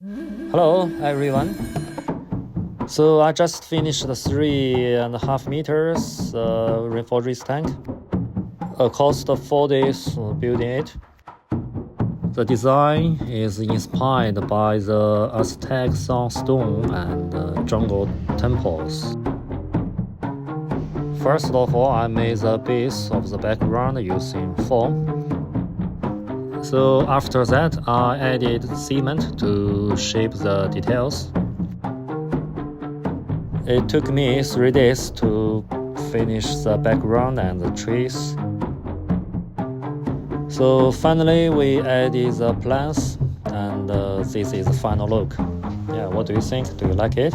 Hello everyone. So I just finished the 3.5 meters rainforest tank. Cost 4 days building it. The design is inspired by the Aztec sandstone and jungle temples. First of all, I made the base of the background using foam. So after that, I added cement to shape the details. It took me 3 days to finish the background and the trees. So finally we added the plants, and this is the final look. Yeah, what do you think? Do you like it?